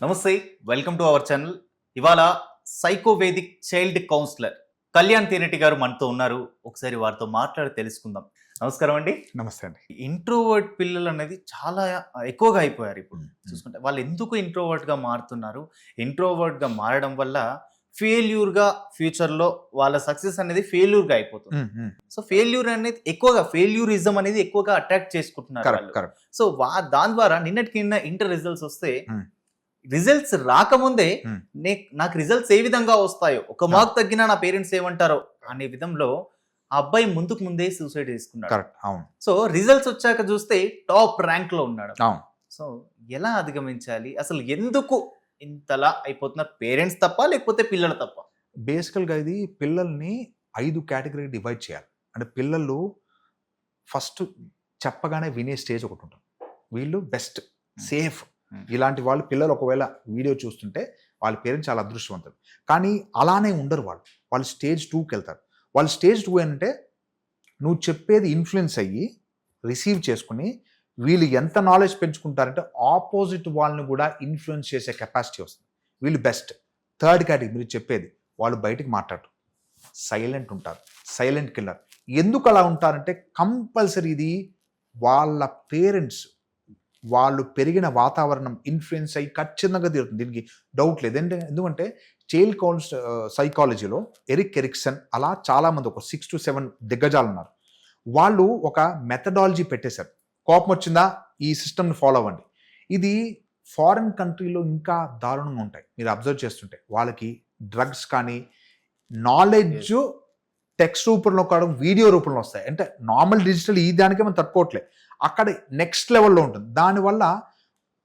నమస్తే, welcome to our channel. ఇవాళ సైకోవేదిక్ child councillor Kalyan తేనెటి గారు మనతో ఉన్నారు. ఒకసారి వారితో మాట్లాడి తెలుసుకుందాం. నమస్కారం అండి. నమస్తే అండి. ఇంట్రోవర్ట్ పిల్లలు అనేది చాలా ఎక్కువగా అయిపోయారు ఇప్పుడు చూసుకుంటే. వాళ్ళు ఎందుకు ఇంట్రోవర్ట్గా మారుతున్నారు? ఇంట్రోవర్ట్గా మారడం వల్ల ఫెయిల్యూర్గా ఫ్యూచర్లో వాళ్ళ సక్సెస్ అనేది ఫెయిల్యూర్గా అయిపోతుంది. సో ఫెయిల్యూర్ అనేది ఎక్కువగా ఫెయిల్యూరిజం అనేది ఎక్కువగా అట్రాక్ట్ చేసుకుంటున్నారు వాళ్ళు. సో దాని ద్వారా నిన్నటికి నిన్న ఇంటర్ రిజల్ట్స్ వస్తే రిజల్ట్స్ రాకముందే నాకు రిజల్ట్స్ ఏ విధంగా వస్తాయో, ఒక మార్క్ తగ్గినా నా పేరెంట్స్ ఏమంటారో అనే విధంలో ఆ అబ్బాయి ముందుకు ముందే సూసైడ్ చేసుకున్నాడు. సో రిజల్ట్స్ వచ్చాక చూస్తే టాప్ ర్యాంక్ లో ఉన్నాడు. సో ఎలా అధిగమించాలి? అసలు ఎందుకు ఇంతలా అయిపోతున్నారు? పేరెంట్స్ తప్ప లేకపోతే పిల్లలు తప్ప? బేసికల్గా ఇది పిల్లల్ని 5 కేటగిరీ డివైడ్ చేయాలి. అంటే పిల్లలు ఫస్ట్ చెప్పగానే వినే స్టేజ్ ఒకటి ఉంటుంది. వీళ్ళు బెస్ట్ సేఫ్ ఇలాంటి వాళ్ళు పిల్లలు ఒకవేళ వీడియో చూస్తుంటే వాళ్ళ పేరెంట్స్ చాలా అదృష్టవంతులు. కానీ అలానే ఉండరు. వాళ్ళు స్టేజ్ 2కి వెళ్తారు. వాళ్ళు స్టేజ్ 2 అంటే నువ్వు చెప్పేది ఇన్ఫ్లుయెన్స్ అయ్యి రిసీవ్ చేసుకుని వీళ్ళు ఎంత నాలెడ్జ్ పెంచుకుంటారంటే ఆపోజిట్ వాళ్ళని కూడా ఇన్ఫ్లుయెన్స్ చేసే కెపాసిటీ వస్తుంది. వీళ్ళు బెస్ట్. థర్డ్ కేటగిరీ మీరు చెప్పేది వాళ్ళు బయటికి మాట్లాడరు, సైలెంట్ ఉంటారు, సైలెంట్ కిల్లర్. ఎందుకు అలా ఉంటారంటే కంపల్సరీ ఇది వాళ్ళ పేరెంట్స్ వాళ్ళు పెరిగిన వాతావరణం ఇన్ఫ్లుయెన్స్ అయ్యి ఖచ్చితంగా తీరుతుంది. దీనికి డౌట్ లేదు. ఎందుకంటే చైల్డ్ సైకాలజీలో ఎరిక్సన్ అలా చాలామంది ఒక 6 to 7 దిగ్గజాలు ఉన్నారు. వాళ్ళు ఒక మెథడాలజీ పెట్టేశారు. కోపం వచ్చిందా ఈ సిస్టమ్ని ఫాలో అవ్వండి. ఇది ఫారిన్ కంట్రీలో ఇంకా దారుణంగా ఉంటాయి. మీరు అబ్జర్వ్ చేస్తుంటే వాళ్ళకి డ్రగ్స్ కానీ నాలెడ్జ్ టెక్స్ట్ రూపంలో కావడం వీడియో రూపంలో వస్తాయి. అంటే నార్మల్ డిజిటల్ ఈ దానికే మనం తట్టుకోవట్లేదు. అక్కడ నెక్స్ట్ లెవెల్లో ఉంటుంది. దానివల్ల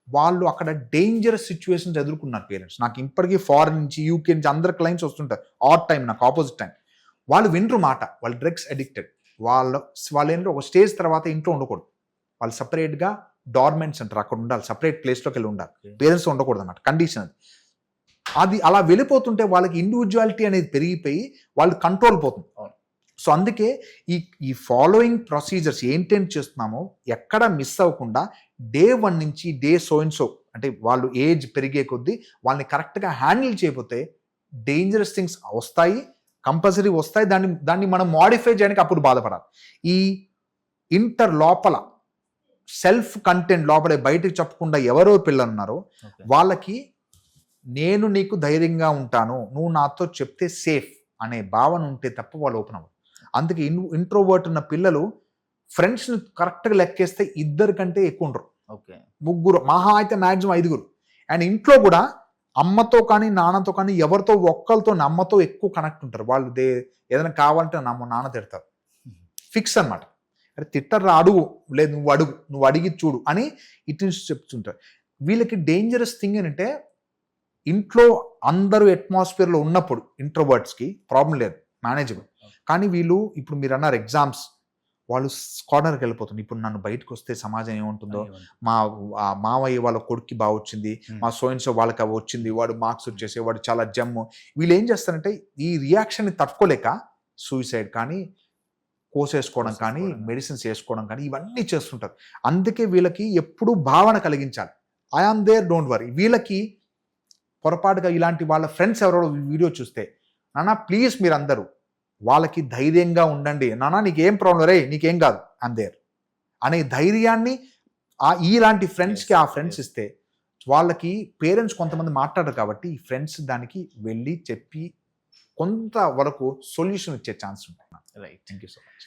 వాళ్ళు అక్కడ డేంజరస్ సిచ్యువేషన్స్ ఎదుర్కొన్నారు పేరెంట్స్. నాకు ఇప్పటికీ ఫారెన్ నుంచి యూకే నుంచి అందరు క్లయింట్స్ వస్తుంటారు. ఆట్ టైం నాకు ఆపోజిట్ టైం. వాళ్ళు వినరు మాట. వాళ్ళు డ్రగ్స్ అడిక్టెడ్. వాళ్ళు ఏంటో ఒక స్టేజ్ తర్వాత ఇంట్లో ఉండకూడదు. వాళ్ళు సపరేట్గా డార్మెంట్స్ అంటారు, అక్కడ ఉండాలి, సపరేట్ ప్లేస్లోకి వెళ్ళి ఉండాలి. పేరెంట్స్ ఉండకూడదు అన్నమాట కండిషన్ అది. అలా వెళ్ళిపోతుంటే వాళ్ళకి ఇండివిజువాలిటీ అనేది పెరిగిపోయి వాళ్ళు కంట్రోల్ పోతుంది. సో అందుకే ఈ ఫాలోయింగ్ ప్రొసీజర్స్ ఏంటేంటి చేస్తున్నామో ఎక్కడ మిస్ అవ్వకుండా డే 1 నుంచి డే సో అంటే వాళ్ళు ఏజ్ పెరిగే కొద్దీ వాళ్ళని కరెక్ట్గా హ్యాండిల్ చేయకపోతే డేంజరస్ థింగ్స్ వస్తాయి, కంపల్సరీ వస్తాయి. దాన్ని మనం మాడిఫై చేయడానికి అప్పుడు బాధపడాలి. ఈ ఇంటర్ లోపల సెల్ఫ్ కంటెంట్ లోపలే బయటకు చెప్పకుండా ఎవరో పిల్లలు ఉన్నారో వాళ్ళకి నేను నీకు ధైర్యంగా ఉంటాను, నువ్వు నాతో చెప్తే సేఫ్ అనే భావన ఉంటే తప్ప వాళ్ళు ఓపెన్ అవ్వరు. అందుకే ఇంట్రోవర్ట్ ఉన్న పిల్లలు ఫ్రెండ్స్ని కరెక్ట్గా లెక్కేస్తే 2 కంటే ఎక్కువ ఉండరు. 3 మహా అయితే మ్యాక్సిమం 5. అండ్ ఇంట్లో కూడా అమ్మతో కానీ నాన్నతో కానీ ఎవరితో ఒక్కరితో అమ్మతో ఎక్కువ కనెక్ట్ ఉంటారు. వాళ్ళు ఏదైనా కావాలంటే నాన్న తిడతారు. ఫిక్స్ అనమాట. అరే తిట్టర్రా, అడుగు, లేదు నువ్వు అడిగి చూడు అని ఇటు నుంచి చెప్తుంటారు. వీళ్ళకి డేంజరస్ థింగ్ ఏంటంటే ఇంట్లో అందరూ అట్మాస్ఫియర్లో ఉన్నప్పుడు ఇంట్రోవర్ట్స్కి ప్రాబ్లం లేదు, మేనేజబుల్. కానీ వీళ్ళు ఇప్పుడు మీరు అన్నారు ఎగ్జామ్స్, వాళ్ళు కార్నర్కి వెళ్ళిపోతుంది. ఇప్పుడు నన్ను బయటకు వస్తే సమాజం ఏముంటుందో, మా మావయ్య వాళ్ళ కొడుక్కి బాగా వచ్చింది, మా సోయిన్సో వాళ్ళకి అవి వచ్చింది, వాడు మార్క్స్ వచ్చేసి వాడు చాలా జమ్ము. వీళ్ళు ఏం చేస్తారంటే ఈ రియాక్షన్ని తట్టుకోలేక సూసైడ్ కానీ, కోసేసుకోవడం కానీ, మెడిసిన్స్ వేసుకోవడం కానీ ఇవన్నీ చేస్తుంటారు. అందుకే వీళ్ళకి ఎప్పుడూ భావన కలిగించాలి, I am there, don't worry. వీళ్ళకి పొరపాటుగా ఇలాంటి వాళ్ళ ఫ్రెండ్స్ ఎవరో వీడియో చూస్తే, నాన్న ప్లీజ్ మీరు అందరూ వాళ్ళకి ధైర్యంగా ఉండండి, నాన్న నీకేం ప్రాబ్లం రే, నీకేం కాదు, ఐమ్ దేర్ అనే ధైర్యాన్ని ఇలాంటి ఫ్రెండ్స్కి ఆ ఫ్రెండ్స్ ఇస్తే వాళ్ళకి పేరెంట్స్ కొంతమంది మాట్లాడరు కాబట్టి ఈ ఫ్రెండ్స్ దానికి వెళ్ళి చెప్పి కొంతవరకు సొల్యూషన్ ఇచ్చే ఛాన్స్ ఉంటుంది. Right, thank you so much.